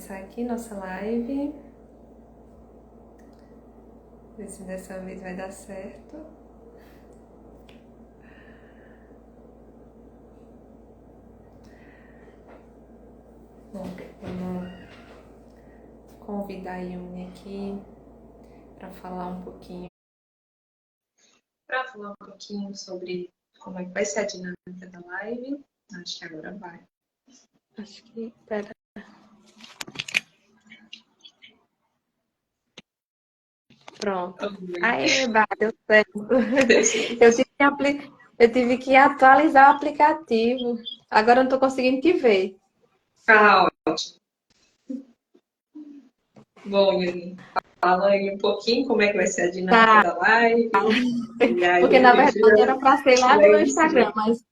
começar aqui nossa live. Ver se dessa vez vai dar certo. Bom, vamos convidar a Yuni aqui para falar um pouquinho. Sobre como é que vai ser a dinâmica da live. Acho que agora vai. Acho que... Pera. Pronto. Aê, deu certo. Eu tive que atualizar o aplicativo. Agora eu não estou conseguindo te ver. Ah, ótimo. Bom, Yuni, fala aí um pouquinho como é que vai ser a dinâmica da live. E aí, porque, na verdade, era para ser lá no meu Instagram, mas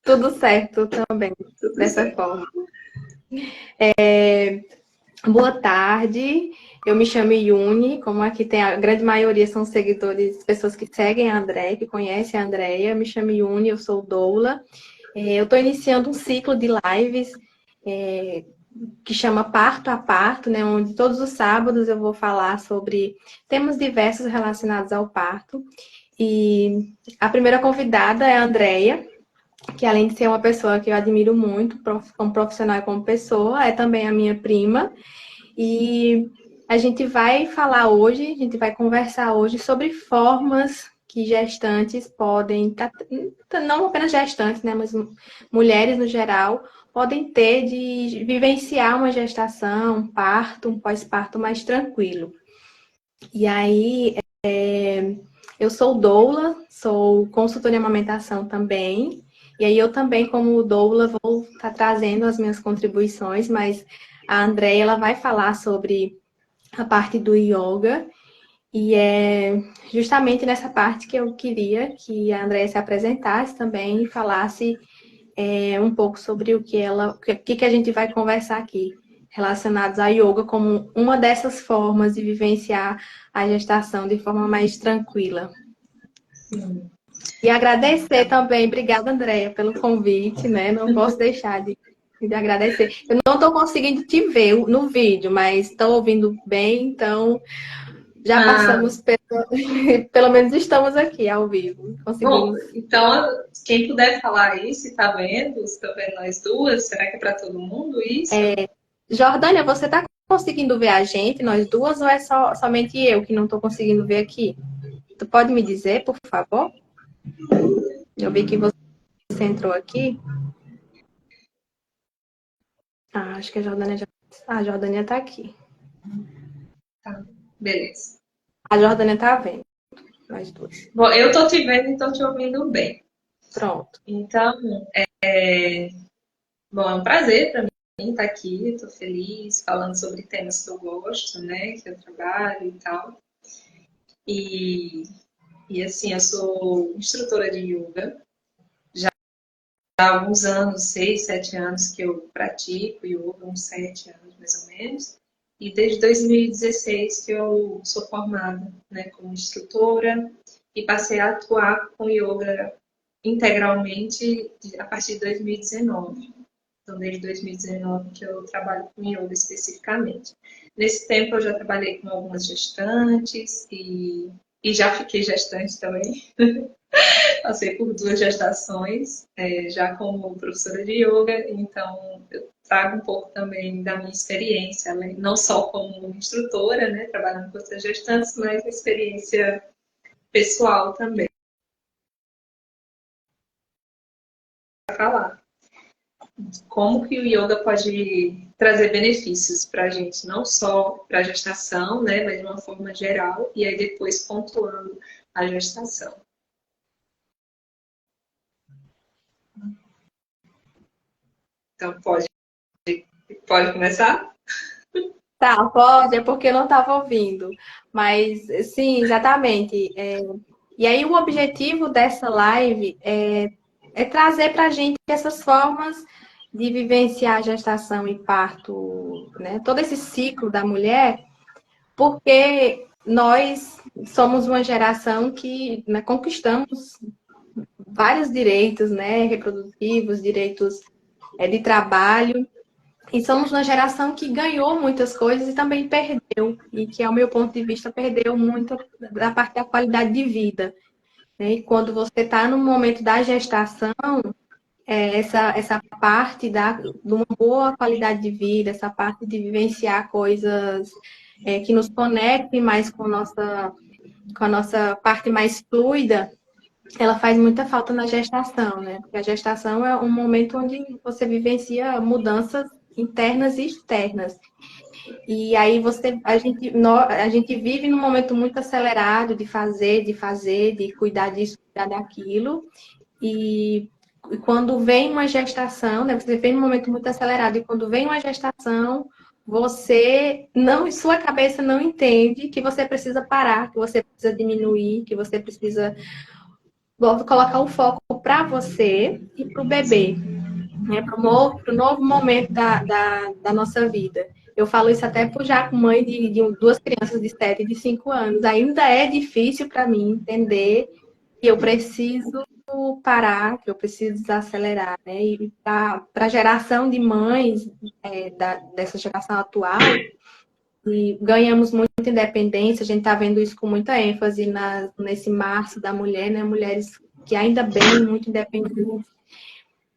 tudo certo também, tudo dessa certo. forma. Boa tarde, eu me chamo Yuni, como aqui tem a grande maioria são seguidores, pessoas que seguem a Andréia, que conhecem a Andréia. Eu me chamo Yuni, eu sou doula. Eu estou iniciando um ciclo de lives que chama Parto a Parto, né, onde todos os sábados eu vou falar sobre temas diversos relacionados ao parto. E a primeira convidada é a Andréia, que além de ser uma pessoa que eu admiro muito, como profissional e como pessoa, é também a minha prima. E a gente vai falar hoje, a gente vai conversar hoje sobre formas que gestantes podem, não apenas gestantes, né, mas mulheres no geral, podem ter de vivenciar uma gestação, um parto, um pós-parto mais tranquilo. E aí, eu sou doula, sou consultora em amamentação também, e aí eu também, como doula, vou estar trazendo as minhas contribuições, mas a Andréia, ela vai falar sobre a parte do yoga, e é justamente nessa parte que eu queria que a Andréia se apresentasse também e falasse um pouco sobre o que a gente vai conversar aqui, relacionados a yoga como uma dessas formas de vivenciar a gestação de forma mais tranquila. Sim. E agradecer também, obrigada, Andréia, pelo convite, né? Não posso deixar de agradecer. Eu não estou conseguindo te ver no vídeo, mas estou ouvindo bem, então já passamos, pelo menos estamos aqui ao vivo. Bom, Conseguimos. então, quem puder falar aí, se está vendo nós duas, será que é para todo mundo isso? Jordânia, você está conseguindo ver a gente, nós duas, ou é somente eu que não estou conseguindo ver aqui? Tu pode me dizer, por favor? Eu vi que você entrou aqui. Acho que a Jordânia já. A Jordânia está aqui. Tá, beleza. A Jordânia está vendo, nós duas. Bom, eu tô te vendo e estou te ouvindo bem. Pronto. Então, bom, é um prazer para mim estar aqui, estou feliz, falando sobre temas que eu gosto, né, que eu trabalho e tal. E, assim, eu sou instrutora de yoga. Há alguns anos, 6, 7 anos que eu pratico yoga, uns 7 anos mais ou menos. E desde 2016 que eu sou formada, né, como instrutora e passei a atuar com yoga integralmente a partir de 2019. Então, desde 2019 que eu trabalho com yoga especificamente. Nesse tempo eu já trabalhei com algumas gestantes e já fiquei gestante também. Passei por 2 gestações, já como professora de yoga, então eu trago um pouco também da minha experiência, não só como instrutora, né, trabalhando com outras gestantes, mas a experiência pessoal também. Para falar como que o yoga pode trazer benefícios para a gente, não só para a gestação, né, mas de uma forma geral, e aí depois pontuando a gestação. Então, pode começar? Tá, pode, é porque eu não estava ouvindo. Mas, sim, exatamente. E aí, o objetivo dessa live é trazer para a gente essas formas de vivenciar a gestação e parto, né? Todo esse ciclo da mulher, porque nós somos uma geração que, né, conquistamos vários direitos, né, reprodutivos, direitos de trabalho. E somos uma geração que ganhou muitas coisas e também perdeu. E que, ao meu ponto de vista, perdeu muito da parte da qualidade de vida, né? E quando você está no momento da gestação, essa parte de uma boa qualidade de vida, essa parte de vivenciar coisas que nos conectem mais com a nossa parte mais fluida, ela faz muita falta na gestação, né? Porque a gestação é um momento onde você vivencia mudanças internas e externas. E aí a gente vive num momento muito acelerado de cuidar disso, cuidar daquilo. E quando vem uma gestação, né? Você vem num momento muito acelerado, e quando vem uma gestação, você não, sua cabeça não entende que você precisa parar, que você precisa diminuir, que você precisa colocar o foco para você e para o bebê, né? Para o novo momento da nossa vida. Eu falo isso até por já com mãe de duas crianças de 7 e de 5 anos. Ainda é difícil para mim entender que eu preciso parar, que eu preciso desacelerar, né? E para a geração de mães dessa geração atual, e ganhamos muita independência, a gente está vendo isso com muita ênfase nesse março da mulher, né? Mulheres que ainda bem, muito independentes,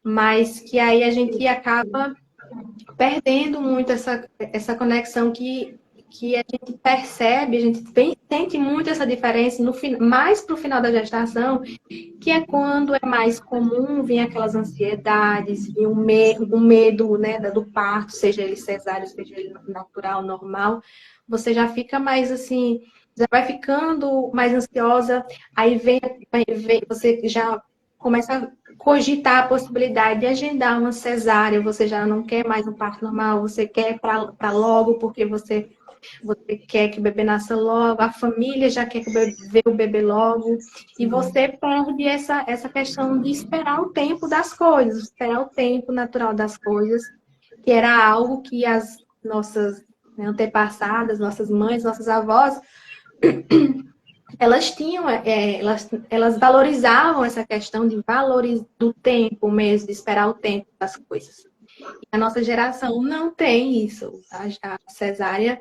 mas que aí a gente acaba perdendo muito essa conexão que a gente percebe, a gente sente muito essa diferença mais para o final da gestação, que é quando é mais comum vir aquelas ansiedades, vir um medo, né, do parto, seja ele cesáreo, seja ele natural, normal, você já fica mais assim, já vai ficando mais ansiosa, aí você já começa a cogitar a possibilidade de agendar uma cesárea, você já não quer mais um parto normal, você quer para logo, porque você quer que o bebê nasça logo, a família já quer que vê o bebê logo, e você perde essa questão de esperar o tempo das coisas, esperar o tempo natural das coisas, que era algo que as nossas, né, antepassadas, nossas mães, nossas avós, elas tinham, elas valorizavam essa questão do tempo mesmo, de esperar o tempo das coisas. E a nossa geração não tem isso. A cesárea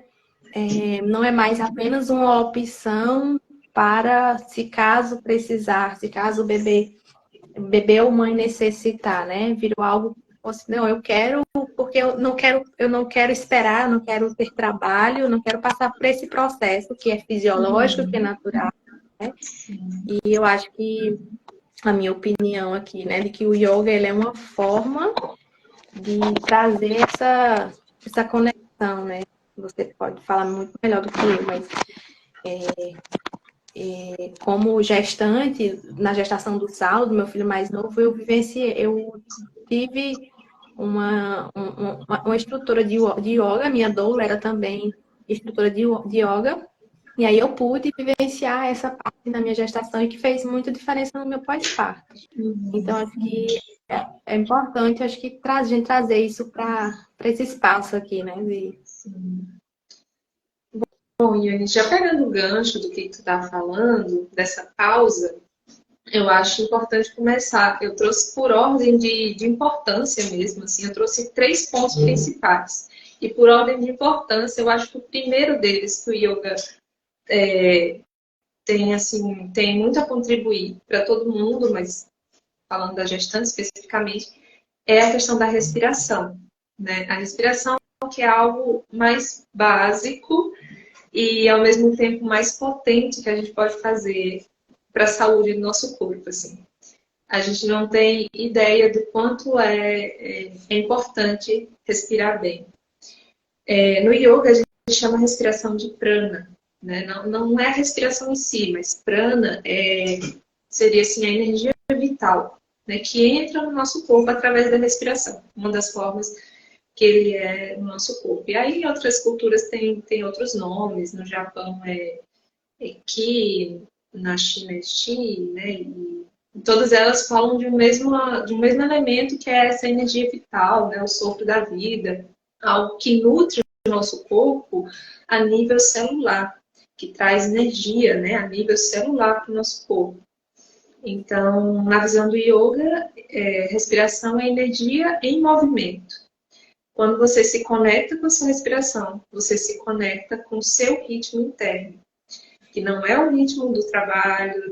não é mais apenas uma opção para se caso precisar, se caso o bebê ou mãe necessitar, né? Virou algo assim, não, eu quero porque eu não quero esperar, eu não quero ter trabalho, eu não quero passar por esse processo que é fisiológico, que é natural, né? E eu acho que a minha opinião aqui, né, de que o yoga ele é uma forma de trazer essa conexão, né? Você pode falar muito melhor do que eu, mas como gestante, na gestação do Saulo, do meu filho mais novo, eu tive uma instrutora de yoga, minha doula era também instrutora de yoga, e aí eu pude vivenciar essa parte da minha gestação e que fez muita diferença no meu pós-parto. Então, acho que é importante, acho que a gente trazer isso para esse espaço aqui, né? Bom, Yane, já pegando o gancho do que tu tá falando, dessa pausa, eu acho importante começar. Eu trouxe por ordem de importância mesmo, assim, eu trouxe três pontos principais. E por ordem de importância, eu acho que o primeiro deles, que o yoga tem, assim, tem muito a contribuir para todo mundo, mas falando da gestante especificamente, é a questão da respiração, né? A respiração que é algo mais básico e ao mesmo tempo mais potente que a gente pode fazer para a saúde do nosso corpo, assim. A gente não tem ideia do quanto é importante respirar bem. No yoga a gente chama a respiração de prana, né? Não é a respiração em si, mas prana seria assim a energia vital, né? Que entra no nosso corpo através da respiração. Uma das formas que ele é no nosso corpo. E aí, em outras culturas tem outros nomes. No Japão é Ki, na China é Chi, né? E todas elas falam de um mesmo elemento que é essa energia vital, né? O sopro da vida, algo que nutre o nosso corpo a nível celular, que traz energia, né? A nível celular para o nosso corpo. Então, na visão do yoga, respiração é energia em movimento. Quando você se conecta com a sua respiração, você se conecta com o seu ritmo interno, que não é o ritmo do trabalho,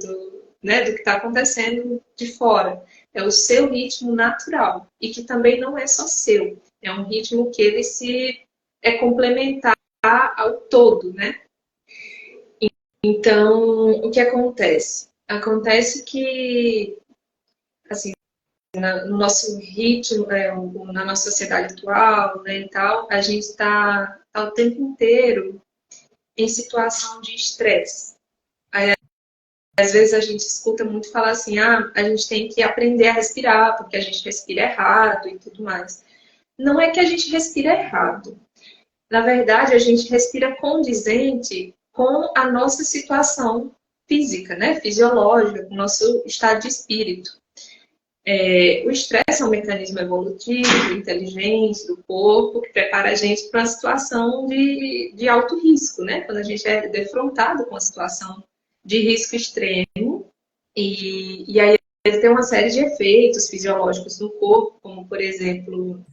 né, do que está acontecendo de fora. É o seu ritmo natural e que também não é só seu. É um ritmo que ele é complementar ao todo, né? Então, o que acontece? Acontece que, assim, no nosso ritmo, na nossa sociedade atual, né, e tal, a gente está o tempo inteiro em situação de estresse. Às vezes a gente escuta muito falar assim, a gente tem que aprender a respirar, porque a gente respira errado e tudo mais. Não é que a gente respira errado. Na verdade, a gente respira condizente com a nossa situação física, né? Fisiológica, com o nosso estado de espírito. O estresse é um mecanismo evolutivo, inteligente do corpo, que prepara a gente para uma situação de alto risco, né? Quando a gente é defrontado com uma situação de risco extremo, e aí ele tem uma série de efeitos fisiológicos no corpo, como, por exemplo,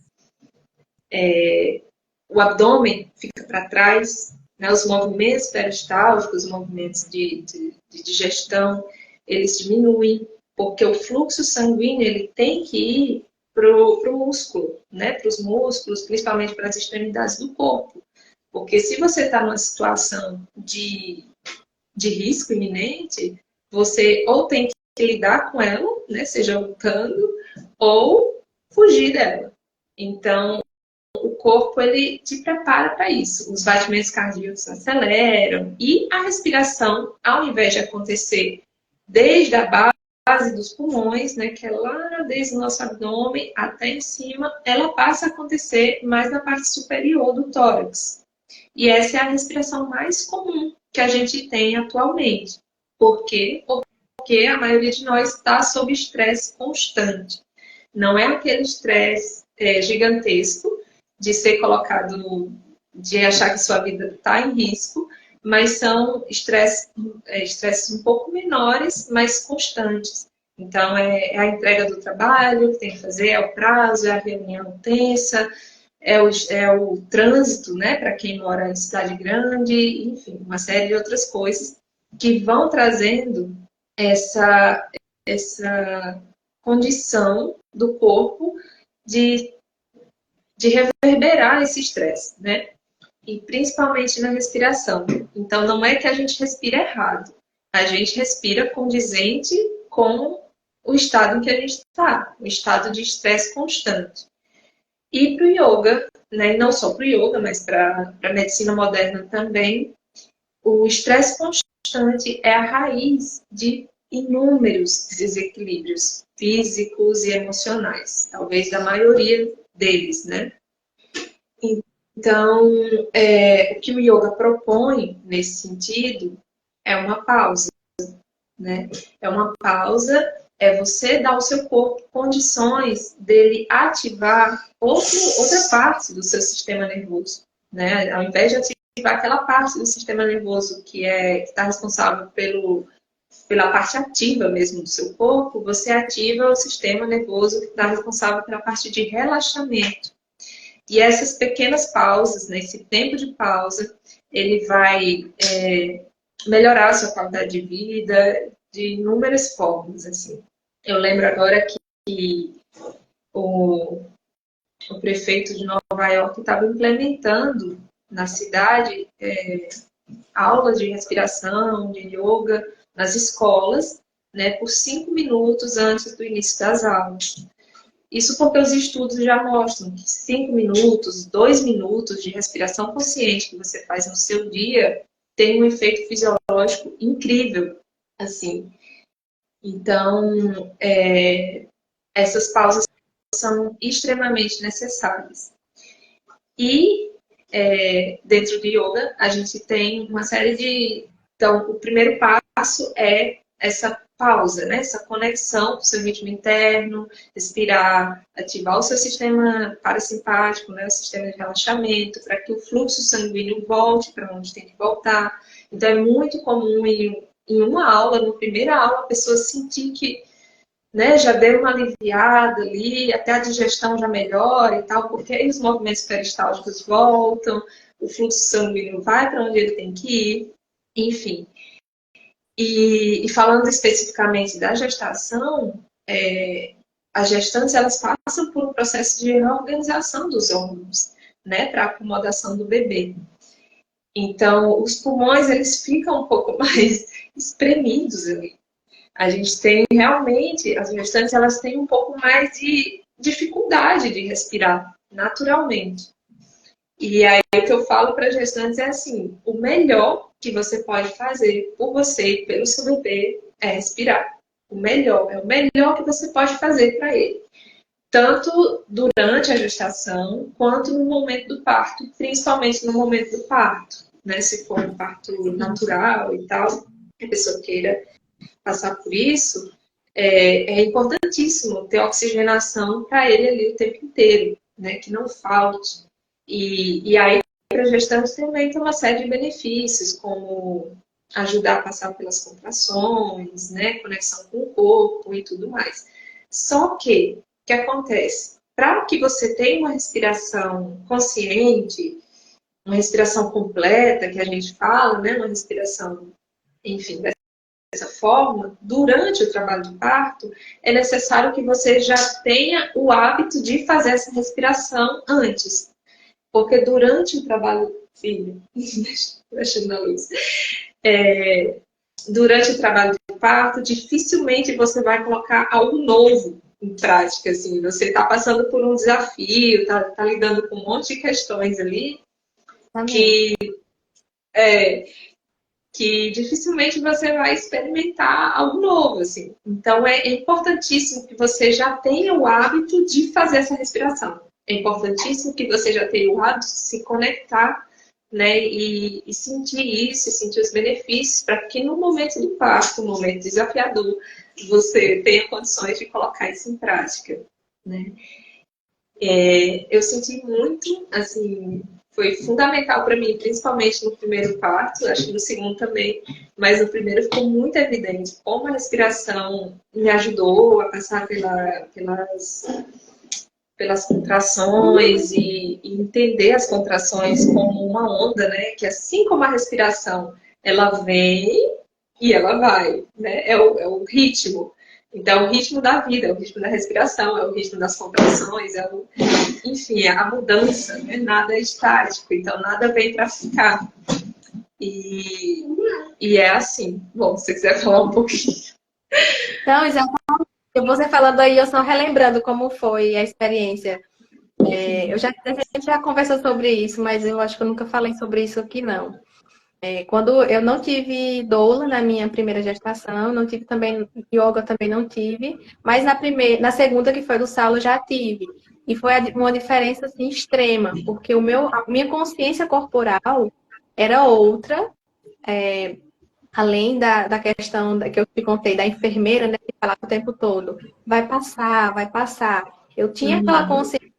o abdômen fica para trás, né? Os movimentos peristálticos, os movimentos de digestão, eles diminuem, porque o fluxo sanguíneo ele tem que ir para o músculo, né? Para os músculos, principalmente para as extremidades do corpo. Porque se você está numa situação de risco iminente, você ou tem que lidar com ela, né? Seja lutando, ou fugir dela. Então, o corpo ele te prepara para isso. Os batimentos cardíacos aceleram e a respiração, ao invés de acontecer desde a base dos pulmões, né, que é lá desde o nosso abdômen até em cima, ela passa a acontecer mais na parte superior do tórax. E essa é a respiração mais comum que a gente tem atualmente. Por quê? Porque a maioria de nós está sob estresse constante. Não é aquele estresse gigantesco de ser colocado, de achar que sua vida está em risco, mas são estresses um pouco menores, mas constantes. Então, é a entrega do trabalho que tem que fazer, é o prazo, é a reunião tensa, é o trânsito, né, para quem mora em cidade grande, enfim, uma série de outras coisas que vão trazendo essa condição do corpo de reverberar esse estresse, né? E principalmente na respiração. Então, não é que a gente respira errado. A gente respira condizente com o estado em que a gente está, o estado de estresse constante. E para o yoga, né? E não só para o yoga, mas para a medicina moderna também, o estresse constante é a raiz de inúmeros desequilíbrios físicos e emocionais, talvez da maioria deles, né? Então, o que o yoga propõe nesse sentido é uma pausa, né? É uma pausa, é você dar ao seu corpo condições dele ativar outra parte do seu sistema nervoso, né? Ao invés de ativar aquela parte do sistema nervoso que está responsável pela parte ativa mesmo do seu corpo, você ativa o sistema nervoso que está responsável pela parte de relaxamento. E essas pequenas pausas, nesse tempo de pausa, ele vai melhorar a sua qualidade de vida de inúmeras formas. Assim. Eu lembro agora que o prefeito de Nova York estava implementando na cidade aulas de respiração, de yoga, nas escolas, né, por 5 minutos antes do início das aulas. Isso porque os estudos já mostram que 5 minutos, 2 minutos de respiração consciente que você faz no seu dia tem um efeito fisiológico incrível, assim. Então, essas pausas são extremamente necessárias. E, dentro do yoga, a gente tem uma série de... Então, o primeiro passo é essa pausa, né? Essa conexão com o seu ritmo interno, respirar, ativar o seu sistema parasimpático, né? O sistema de relaxamento, para que o fluxo sanguíneo volte para onde tem que voltar. Então, é muito comum em uma aula, na primeira aula, a pessoa sentir que né, já deu uma aliviada ali, até a digestão já melhora e tal, porque aí os movimentos peristálticos voltam, o fluxo sanguíneo vai para onde ele tem que ir, enfim. E falando especificamente da gestação, as gestantes elas passam por um processo de reorganização dos órgãos, né, para acomodação do bebê. Então, os pulmões eles ficam um pouco mais espremidos ali. A gente tem realmente, as gestantes elas têm um pouco mais de dificuldade de respirar naturalmente. E aí o que eu falo para as gestantes é assim, o melhor que você pode fazer por você e pelo seu bebê é respirar. O melhor que você pode fazer para ele. Tanto durante a gestação, quanto no momento do parto, principalmente no momento do parto, né? Se for um parto natural e tal, a pessoa queira passar por isso, é importantíssimo ter oxigenação para ele ali o tempo inteiro, né? Que não falte. E aí, para gestantes também tem uma série de benefícios, como ajudar a passar pelas contrações, né? Conexão com o corpo e tudo mais. Só que, o que acontece? Para que você tenha uma respiração consciente, uma respiração completa, que a gente fala, né? Uma respiração, enfim, dessa forma, durante o trabalho de parto, é necessário que você já tenha o hábito de fazer essa respiração antes. Porque durante o trabalho, filho, deixando na luz, durante o trabalho de parto, dificilmente você vai colocar algo novo em prática, assim. Você está passando por um desafio, está lidando com um monte de questões ali, que, que dificilmente você vai experimentar algo novo, assim. Então, é importantíssimo que você já tenha o hábito de fazer essa respiração. É importantíssimo que você já tenha o hábito de se conectar, né, e sentir isso, e sentir os benefícios, para que no momento do parto, no momento desafiador, você tenha condições de colocar isso em prática, né? Eu senti muito, assim, foi fundamental para mim, principalmente no primeiro parto, acho que no segundo também, mas no primeiro ficou muito evidente como a respiração me ajudou a passar pelas contrações e entender as contrações como uma onda, né? Que assim como a respiração, ela vem e ela vai, né? É o ritmo. Então, é o ritmo da vida, é o ritmo da respiração, é o ritmo das contrações, enfim, é a mudança, né? Nada é estático, então nada vem para ficar. E é assim. Bom, se você quiser falar um pouquinho. Então, você falando aí, eu só relembrando como foi a experiência. A gente já conversou sobre isso, mas eu acho que eu nunca falei sobre isso aqui, não. Quando eu não tive doula na minha primeira gestação, não tive também, yoga também não tive, mas na segunda, que foi do Saulo, já tive. E foi uma diferença assim, extrema, porque a minha consciência corporal era outra, além da questão que eu te contei, da enfermeira, né, que falava o tempo todo, vai passar, vai passar. Eu tinha aquela consciência,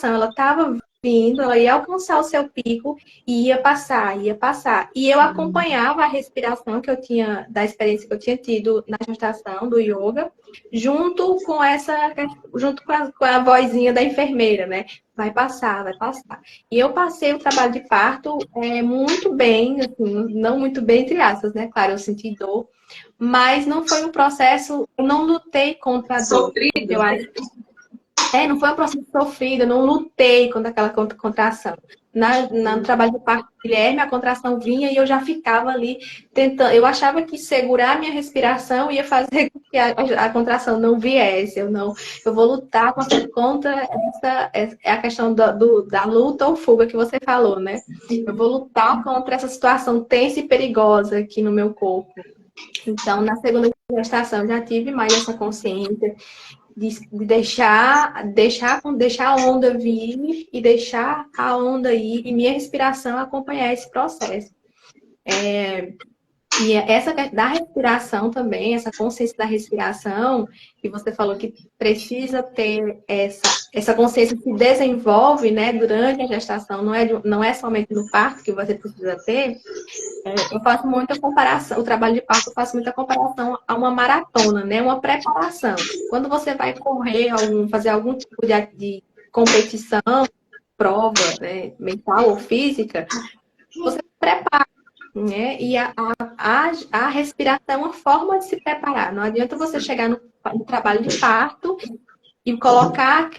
ela estava vindo, ela ia alcançar o seu pico e ia passar, ia passar. E eu acompanhava a respiração que eu tinha, da experiência que eu tinha tido na gestação do yoga, junto com a vozinha da enfermeira, né? Vai passar, vai passar. E eu passei o trabalho de parto muito bem, assim, não muito bem, entre aspas, né? Claro, eu senti dor, mas não foi um processo, eu não lutei contra a dor. Sofrido. Eu acho não foi um processo sofrido, eu não lutei contra aquela contração. No trabalho de parto do Guilherme, a contração vinha e eu já ficava ali tentando. Eu achava que segurar a minha respiração ia fazer com que a contração não viesse. Eu vou lutar contra essa. É a questão da luta ou fuga que você falou, né? Eu vou lutar contra essa situação tensa e perigosa aqui no meu corpo. Então, na segunda gestação, já tive mais essa consciência de deixar a onda vir e deixar a onda ir e minha respiração acompanhar esse processo. E essa da respiração também, essa consciência da respiração, que você falou que precisa ter essa consciência que se desenvolve, né, durante a gestação, não é somente no parto que você precisa ter. Eu faço muita comparação, o trabalho de parto eu faço muita comparação a uma maratona, né, uma preparação. Quando você vai correr, fazer algum tipo de competição, prova, né, mental ou física, você prepara, né? E a respiração é uma forma de se preparar. Não adianta você chegar no trabalho de parto e colocar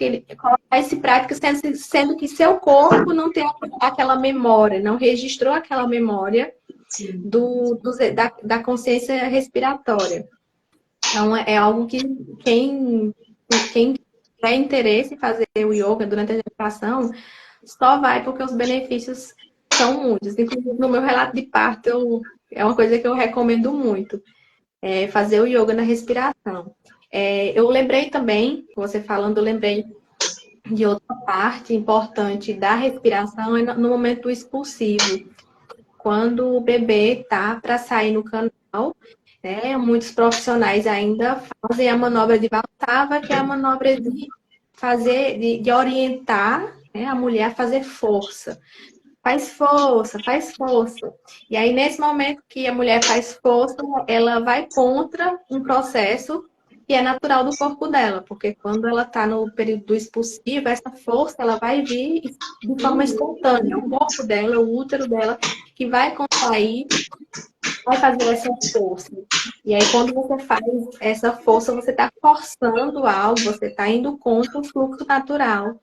esse prático sendo que seu corpo não tem aquela memória, não registrou aquela memória da consciência respiratória. Então, é algo que quem tiver interesse em fazer o yoga durante a gestação, só vai porque os benefícios são muitos. Inclusive, no meu relato de parto, é uma coisa que eu recomendo muito, fazer o yoga na respiração. Eu lembrei também, você falando, eu lembrei de outra parte importante da respiração, é no momento do expulsivo. Quando o bebê tá para sair no canal, né, muitos profissionais ainda fazem a manobra de Valsalva, que é a manobra de orientar, né, a mulher a fazer força. Faz força, faz força. E aí, nesse momento que a mulher faz força, ela vai contra um processo que é natural do corpo dela, porque quando ela está no período do expulsivo, essa força ela vai vir de forma espontânea. O corpo dela, o útero dela, que vai contrair, vai fazer essa força. E aí, quando você faz essa força, você está forçando algo, você está indo contra o fluxo natural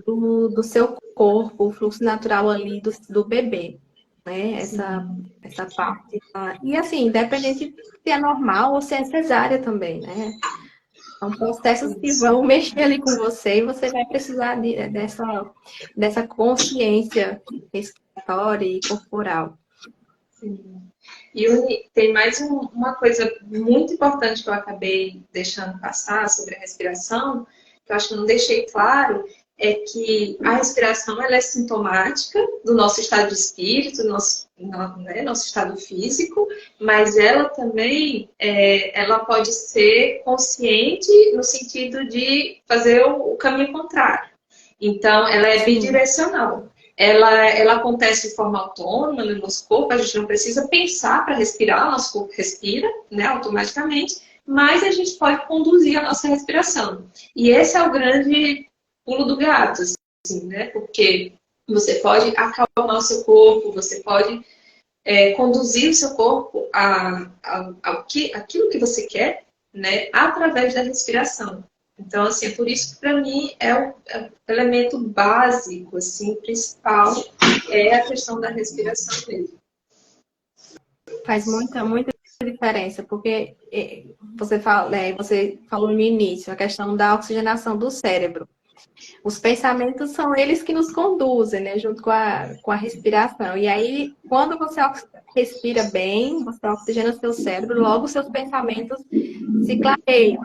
do seu corpo, o fluxo natural ali do bebê, né? Essa parte. E assim, independente se é normal ou se é cesárea também, né? São processos que vão mexer ali com você e você vai precisar dessa consciência respiratória e corporal. Sim. E tem mais uma coisa muito importante que eu acabei deixando passar sobre a respiração, que eu acho que eu não deixei claro, é que a respiração ela é sintomática do nosso estado de espírito, nosso estado físico, mas ela também ela pode ser consciente no sentido de fazer o caminho contrário. Então, ela é bidirecional. Ela acontece de forma autônoma no nosso corpo, a gente não precisa pensar para respirar, o nosso corpo respira, né, automaticamente, mas a gente pode conduzir a nossa respiração. E esse é o grande pulo do gato, assim, né? Porque você pode acalmar o seu corpo, você pode conduzir o seu corpo aquilo que você quer, né, através da respiração. Então, assim, é por isso que para mim é o elemento básico, assim, principal, é a questão da respiração mesmo. Faz muita diferença, porque você falou no início a questão da oxigenação do cérebro. Os pensamentos são eles que nos conduzem, né, junto com a respiração. E aí, quando você respira bem, você oxigena seu cérebro, logo seus pensamentos se clareiam.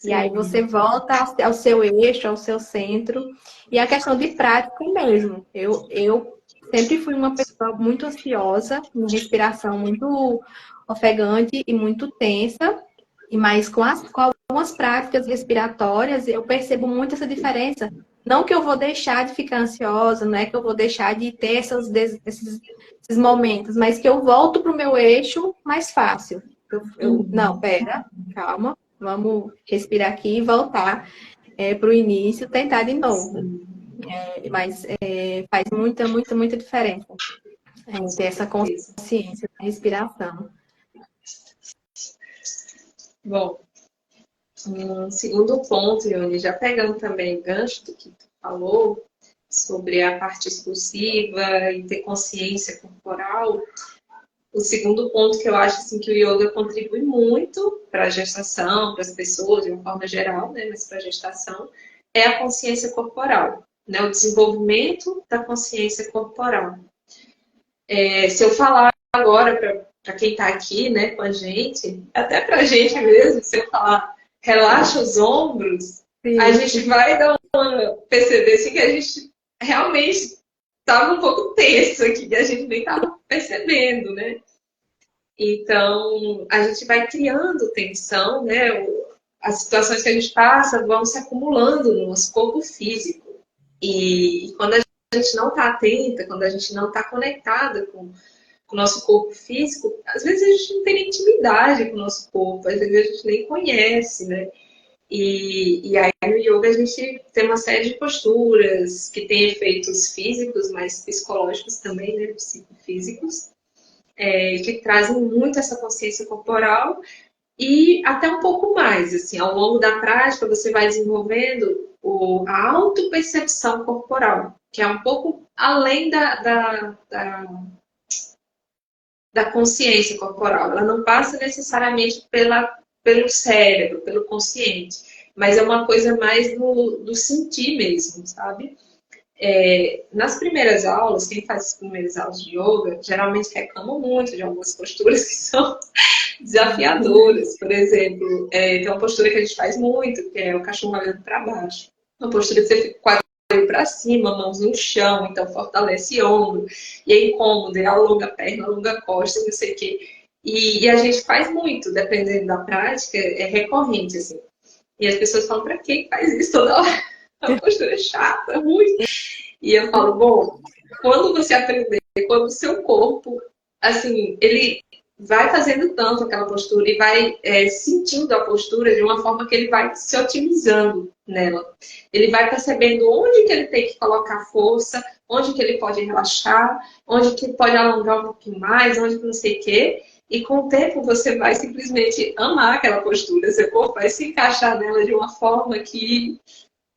E aí você volta ao seu eixo, ao seu centro. E a questão de prática mesmo. Eu sempre fui uma pessoa muito ansiosa, com respiração muito ofegante e muito tensa. Mas com algumas práticas respiratórias, eu percebo muito essa diferença. Não que eu vou deixar de ficar ansiosa, não é que eu vou deixar de ter esses momentos, mas que eu volto para o meu eixo mais fácil. Não, pera, calma, vamos respirar aqui e voltar para o início, tentar de novo. Mas faz muita diferença ter essa consciência da respiração. Bom, um segundo ponto, Ione, já pegando também o gancho do que tu falou sobre a parte expulsiva e ter consciência corporal, o segundo ponto que eu acho assim, que o yoga contribui muito para a gestação, para as pessoas de uma forma geral, né, mas para a gestação, é a consciência corporal, né, o desenvolvimento da consciência corporal. Se eu falar agora para quem está aqui, né, com a gente, até para a gente mesmo, se eu falar relaxa os ombros, sim, a gente vai perceber assim, que a gente realmente estava um pouco tenso aqui, que a gente nem estava percebendo, né? Então, a gente vai criando tensão, né? As situações que a gente passa vão se acumulando no nosso corpo físico. E quando a gente não está atenta, quando a gente não está conectada com o nosso corpo físico, às vezes a gente não tem intimidade com o nosso corpo, às vezes a gente nem conhece, né? E aí no yoga a gente tem uma série de posturas que têm efeitos físicos, mas psicológicos também, né? Psicofísicos, que trazem muito essa consciência corporal e até um pouco mais, assim, ao longo da prática você vai desenvolvendo a autopercepção corporal, que é um pouco além da consciência corporal. Ela não passa necessariamente pelo cérebro, pelo consciente, mas é uma coisa mais do sentir mesmo, sabe? Nas primeiras aulas, quem faz as primeiras aulas de yoga, geralmente reclama muito de algumas posturas que são desafiadoras. Por exemplo, tem uma postura que a gente faz muito, que é o cachorro olhando para baixo. Uma postura que você fica com para cima, mãos no chão, então fortalece ombro, e é incômodo, alonga a perna, alonga a costa, não sei o quê. E a gente faz muito, dependendo da prática, é recorrente, assim. E as pessoas falam, pra que faz isso toda hora? É uma postura chata, ruim. E eu falo, bom, quando você aprender, quando o seu corpo, assim, ele vai fazendo tanto aquela postura e vai sentindo a postura de uma forma que ele vai se otimizando nela. Ele vai percebendo onde que ele tem que colocar força, onde que ele pode relaxar, onde que pode alongar um pouquinho mais, onde que não sei o quê. E com o tempo você vai simplesmente amar aquela postura, seu corpo vai se encaixar nela de uma forma que,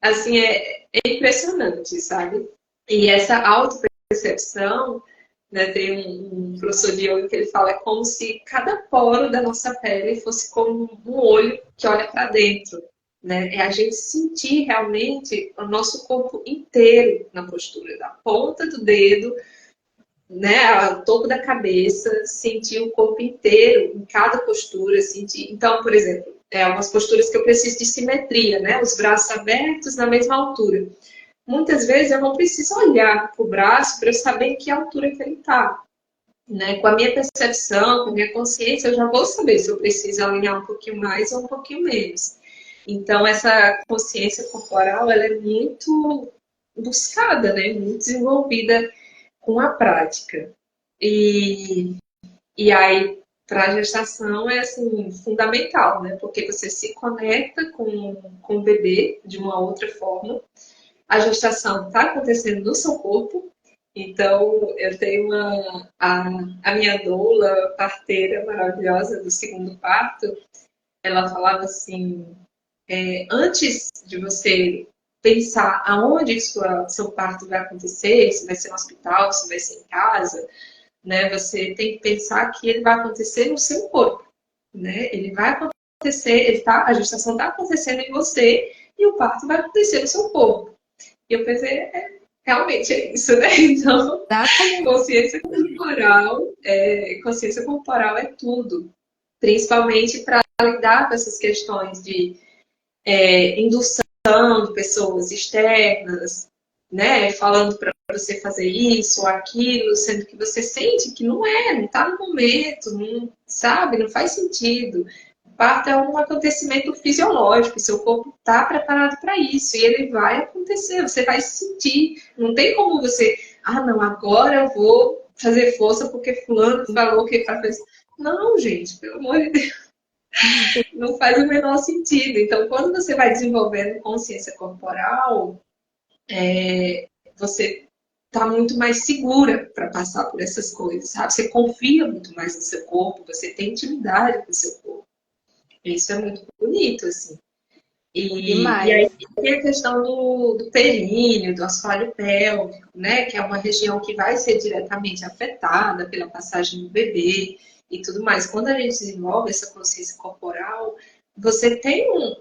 assim, é impressionante, sabe? E essa autopercepção, né, tem um professor de yoga que ele fala, é como se cada poro da nossa pele fosse como um olho que olha para dentro. Né? É a gente sentir realmente o nosso corpo inteiro na postura, da ponta do dedo, né, ao topo da cabeça, sentir o corpo inteiro em cada postura, sentir. Então, por exemplo, algumas posturas que eu preciso de simetria, né, os braços abertos na mesma altura. Muitas vezes eu não preciso olhar para o braço para eu saber em que altura que ele está. Né? Com a minha percepção, com a minha consciência, eu já vou saber se eu preciso alinhar um pouquinho mais ou um pouquinho menos. Então, essa consciência corporal, ela é muito buscada, né? Muito desenvolvida com a prática. E aí, para a gestação, é assim, fundamental, né? Porque você se conecta com o bebê de uma outra forma. A gestação está acontecendo no seu corpo. Então, eu tenho a minha doula, parteira maravilhosa do segundo parto, ela falava assim, antes de você pensar aonde seu parto vai acontecer, se vai ser no hospital, se vai ser em casa, né? Você tem que pensar que ele vai acontecer no seu corpo, né? Ele vai acontecer, a gestação está acontecendo em você e o parto vai acontecer no seu corpo. E eu pensei, realmente é isso, né? Então, Exatamente. consciência corporal é tudo. Principalmente para lidar com essas questões de indução de pessoas externas, né? Falando para você fazer isso ou aquilo, sendo que você sente que não está no momento, não, sabe? Não faz sentido. Parto é um acontecimento fisiológico, seu corpo está preparado para isso e ele vai acontecer, você vai sentir. Não tem como você, não, agora eu vou fazer força porque fulano falou que para fazer. Não, gente, pelo amor de Deus, não faz o menor sentido. Então, quando você vai desenvolvendo consciência corporal, você está muito mais segura para passar por essas coisas, sabe? Você confia muito mais no seu corpo, você tem intimidade com o seu corpo. Isso é muito bonito, assim. E Demais. aí tem a questão do períneo, do assoalho pélvico, né? Que é uma região que vai ser diretamente afetada pela passagem do bebê e tudo mais. Quando a gente desenvolve essa consciência corporal, você tem um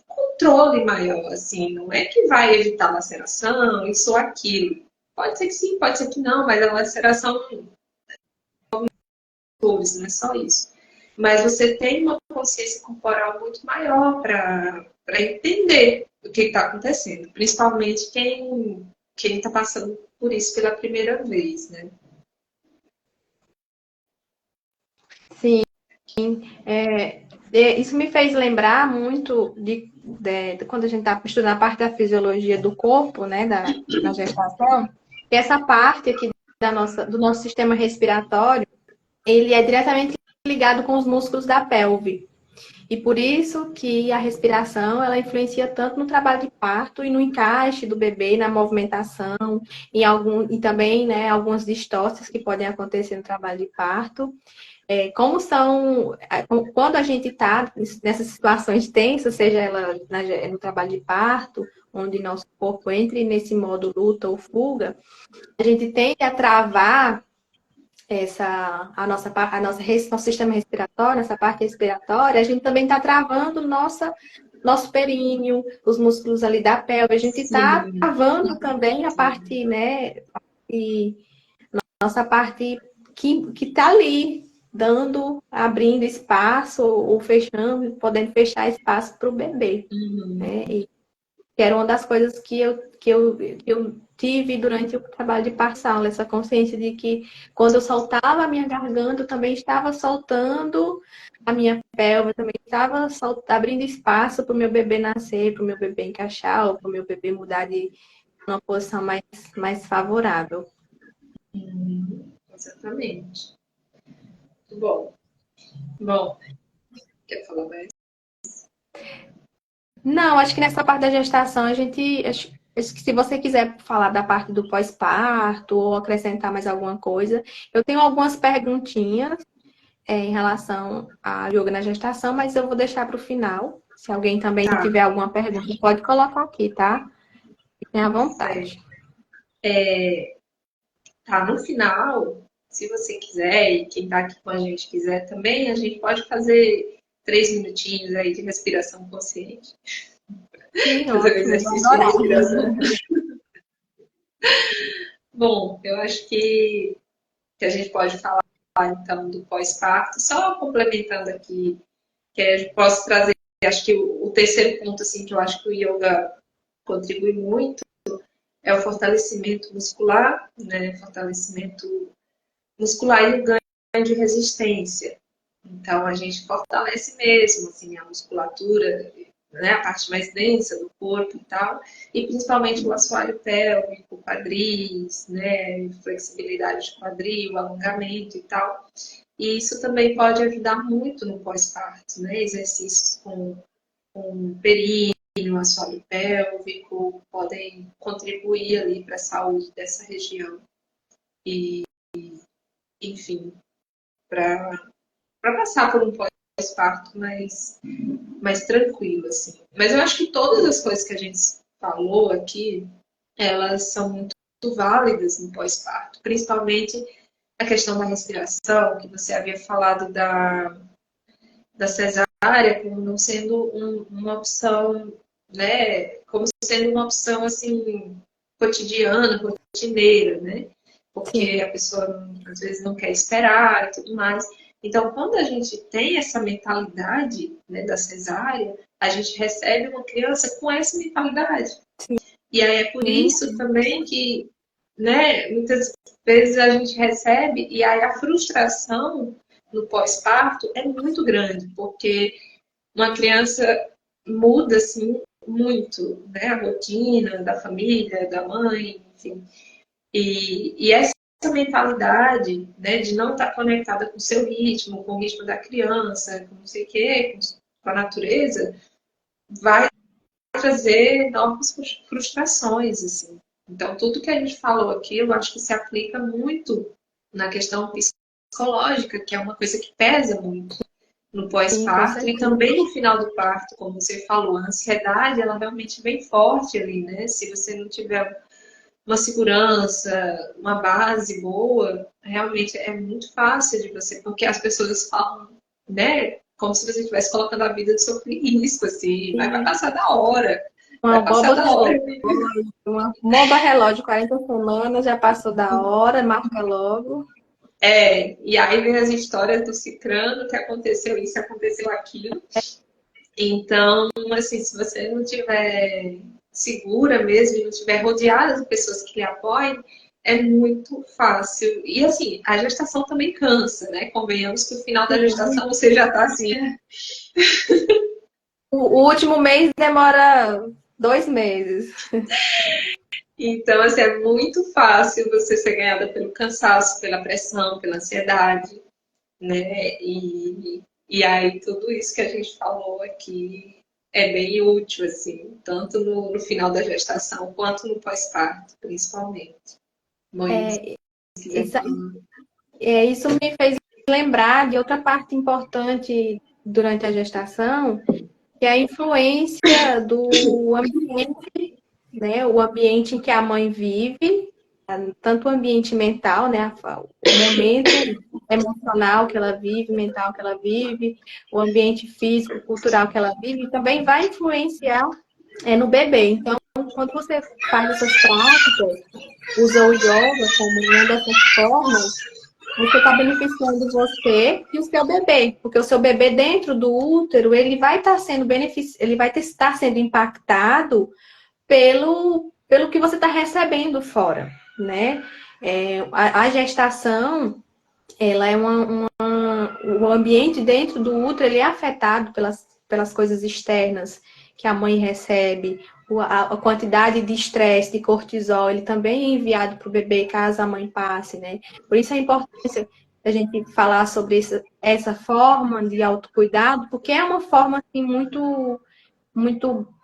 controle maior, assim. Não é que vai evitar laceração, isso ou aquilo. Pode ser que sim, pode ser que não, mas a laceração não é só isso. Mas você tem uma consciência corporal muito maior para entender o que está acontecendo, principalmente quem está passando por isso pela primeira vez, né? Isso me fez lembrar muito de quando a gente está estudando a parte da fisiologia do corpo, né, na gestação, que essa parte aqui do nosso sistema respiratório, ele é diretamente ligado com os músculos da pelve. E por isso que a respiração, ela influencia tanto no trabalho de parto e no encaixe do bebê, na movimentação, e também, né, algumas distorções que podem acontecer no trabalho de parto. Quando a gente está nessas situações tensas, seja ela no trabalho de parto, onde nosso corpo entre nesse modo luta ou fuga, a gente tende a travar nosso sistema respiratório, essa parte respiratória, a gente também está travando nosso períneo, os músculos ali da pelve, a gente está Sim. travando também a parte, né, nossa parte que está ali, abrindo espaço ou fechando, podendo fechar espaço para o bebê. Né? E que era uma das coisas que eu tive durante o trabalho de parto, essa consciência de que quando eu soltava a minha garganta, eu também estava soltando a minha pelve, eu também estava abrindo espaço para o meu bebê nascer, para o meu bebê encaixar, ou para o meu bebê mudar de uma posição mais favorável. Exatamente. Muito bom. Bom, quer falar mais? Não, acho que nessa parte da gestação acho que se você quiser falar da parte do pós-parto ou acrescentar mais alguma coisa, eu tenho algumas perguntinhas em relação a yoga na gestação, mas eu vou deixar para o final. Se alguém também Tá, tiver alguma pergunta, pode colocar aqui, tá? Fiquem à vontade. certo. Tá, no final, se você quiser, e quem tá aqui com a gente quiser também, a gente pode fazer 3 minutinhos aí de respiração consciente. Sim, Fazer um ótimo, vou exercício de adorar. respiração. Bom, eu acho que a gente pode falar então do pós-parto, só complementando aqui, que eu posso trazer, acho que o terceiro ponto assim que eu acho que o yoga contribui muito é o fortalecimento muscular, né? Fortalecimento muscular e o ganho de resistência. Então a gente fortalece mesmo assim a musculatura, né, a parte mais densa do corpo e tal, e principalmente o assoalho pélvico, quadris, né, flexibilidade de quadril, alongamento e tal. E isso também pode ajudar muito no pós-parto, né? Exercícios com períneo, assoalho pélvico, podem contribuir ali para a saúde dessa região. E, enfim, para passar por um pós-parto mais tranquilo, assim. Mas eu acho que todas as coisas que a gente falou aqui, elas são muito válidas no pós-parto, principalmente a questão da respiração, que você havia falado da cesárea como não sendo uma opção, né, como sendo uma opção, assim, cotidiana, rotineira, né, porque Sim, a pessoa às vezes não quer esperar e tudo mais. Então, quando a gente tem essa mentalidade, né, da cesárea, a gente recebe uma criança com essa mentalidade. E aí é por sim, isso também que, né, muitas vezes a gente recebe e aí a frustração no pós-parto é muito grande, porque uma criança muda assim muito, né, a rotina da família, da mãe, enfim. E essa mentalidade, né, de não estar conectada com o seu ritmo, com o ritmo da criança, com não sei o quê, com a natureza, vai trazer novas frustrações, assim. Então, tudo que a gente falou aqui, eu acho que se aplica muito na questão psicológica, que é uma coisa que pesa muito no sim, com pós-parto e certeza. também no final do parto, como você falou, a ansiedade, ela realmente vem forte ali, né? Se você não tiver uma segurança, uma base boa, realmente é muito fácil de você, porque as pessoas falam, né? Como se você estivesse colocando a vida do seu filho em risco, assim, vai Sim. passar da hora, Uma vai passar boba da hora. relógio, uma bomba relógio, 40 semanas, já passou da hora, marca logo. E aí vem as histórias do cicrano, que aconteceu isso, aconteceu aquilo. Então, assim, se você não tiver segura mesmo e não tiver rodeada de pessoas que lhe apoiem, é muito fácil. E assim, a gestação também cansa, né? Convenhamos que o final da gestação você já tá assim. O último mês demora 2 meses. Então, assim, é muito fácil você ser ganhada pelo cansaço, pela pressão, pela ansiedade, né? E aí tudo isso que a gente falou aqui é bem útil, assim, tanto no final da gestação quanto no pós-parto, principalmente. Mãe, se É, quiser isso, falar. isso me fez lembrar de outra parte importante durante a gestação, que é a influência do ambiente, né? O ambiente em que a mãe vive, tanto o ambiente mental, né? O momento emocional que ela vive, mental que ela vive, o ambiente físico, cultural que ela vive, também vai influenciar no bebê. Então, quando você faz essas práticas, usa o yoga como uma dessas formas, você está beneficiando você e o seu bebê, porque o seu bebê dentro do útero, ele vai estar sendo ele vai estar sendo impactado pelo que você está recebendo fora, né? A gestação, ela é o ambiente dentro do útero, ele é afetado pelas coisas externas que a mãe recebe, a quantidade de estresse, de cortisol, ele também é enviado para o bebê caso a mãe passe, né? Por isso a importância da gente falar sobre essa forma de autocuidado, porque é uma forma assim, muito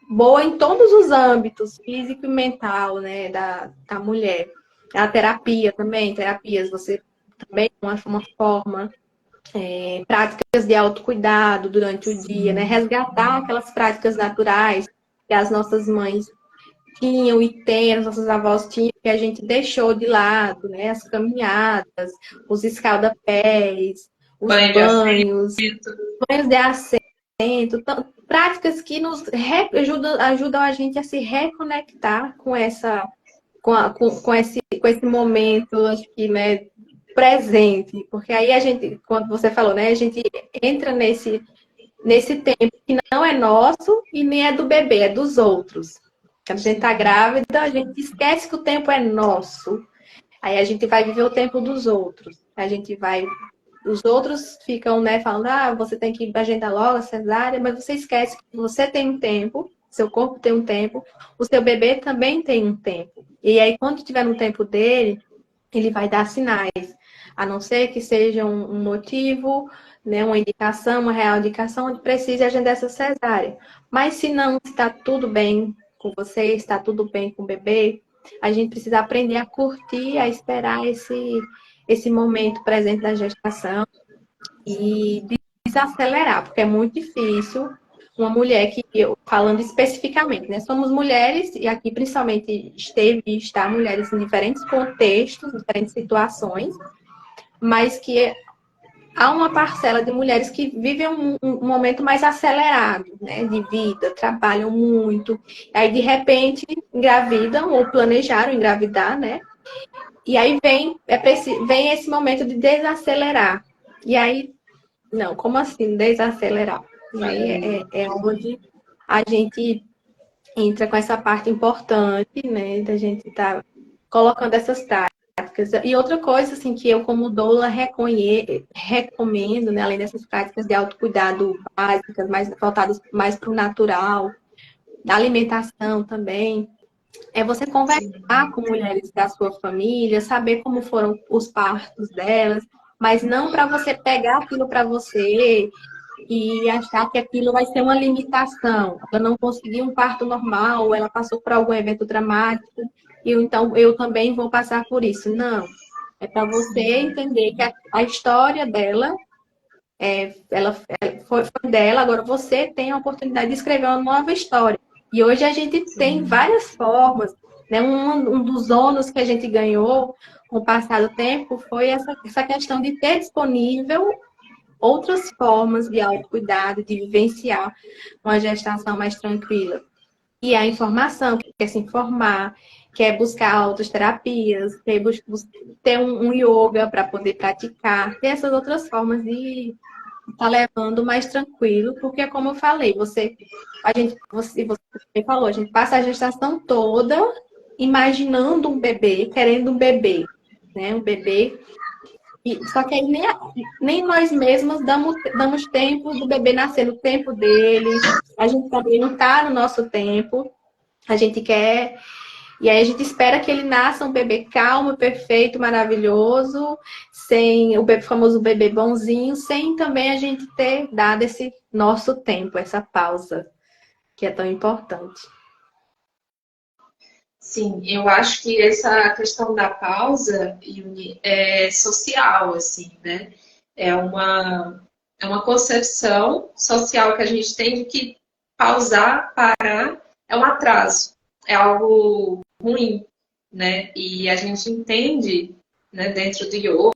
boa em todos os âmbitos, físico e mental, né, da mulher. A terapia também, terapias, você também é uma forma, práticas de autocuidado durante o dia, né, resgatar aquelas práticas naturais que as nossas mães tinham e têm, as nossas avós tinham, que a gente deixou de lado, né, as caminhadas, os escaldapés, os Banho de assento. banhos de assento, práticas que ajudam a gente a se reconectar com esse momento, acho que, né, presente, porque aí a gente, quando você falou, né, a gente entra nesse tempo que não é nosso e nem é do bebê, é dos outros. Quando a gente está grávida, a gente esquece que o tempo é nosso. Aí a gente vai viver o tempo dos outros. A gente vai. Os outros ficam, né, falando, você tem que agendar logo a cesárea, mas você esquece que você tem um tempo, seu corpo tem um tempo, o seu bebê também tem um tempo. E aí, quando tiver no tempo dele, ele vai dar sinais. A não ser que seja um motivo, né, uma indicação, uma real indicação, onde precise agendar essa cesárea. Mas se não está tudo bem com você, está tudo bem com o bebê, a gente precisa aprender a curtir, a esperar esse momento presente da gestação e desacelerar, porque é muito difícil uma mulher que, eu falando especificamente, né? Somos mulheres, e aqui principalmente esteve e está mulheres em diferentes contextos, diferentes situações, mas que há uma parcela de mulheres que vivem um momento mais acelerado, né? De vida, trabalham muito, aí de repente engravidam ou planejaram engravidar, né? E aí vem esse momento de desacelerar. E aí não, como assim desacelerar? E aí é onde a gente entra com essa parte importante, né, da gente estar colocando essas práticas. E outra coisa, assim, que eu como doula recomendo, né, além dessas práticas de autocuidado básicas, mais voltadas mais para o natural, da alimentação também, é você conversar com mulheres da sua família, saber como foram os partos delas, mas não para você pegar aquilo para você e achar que aquilo vai ser uma limitação. Ela não conseguiu um parto normal, ela passou por algum evento dramático, e então eu também vou passar por isso. Não. É para você entender que a história dela, foi dela, agora você tem a oportunidade de escrever uma nova história. E hoje a gente tem várias formas, né? Um dos ônus que a gente ganhou com o passar do tempo foi essa questão de ter disponível outras formas de autocuidado, de vivenciar uma gestação mais tranquila. E a informação, que quer se informar, quer buscar outras terapias, quer ter um yoga para poder praticar, ter essas outras formas de estar levando mais tranquilo, porque como eu falei, você também falou, a gente passa a gestação toda imaginando um bebê, querendo um bebê, né? Um bebê. Só que aí nem nós mesmos damos tempo do bebê nascer no tempo dele. A gente também não está no nosso tempo. A gente quer. E aí a gente espera que ele nasça um bebê calmo, perfeito, maravilhoso, sem famoso bebê bonzinho, sem também a gente ter dado esse nosso tempo, essa pausa, que é tão importante. Sim, eu acho que essa questão da pausa, Yuni, é social, assim, né? É uma, é uma concepção social que a gente tem de que pausar, parar, é um atraso, é algo ruim, né? E a gente entende, né, dentro do yoga,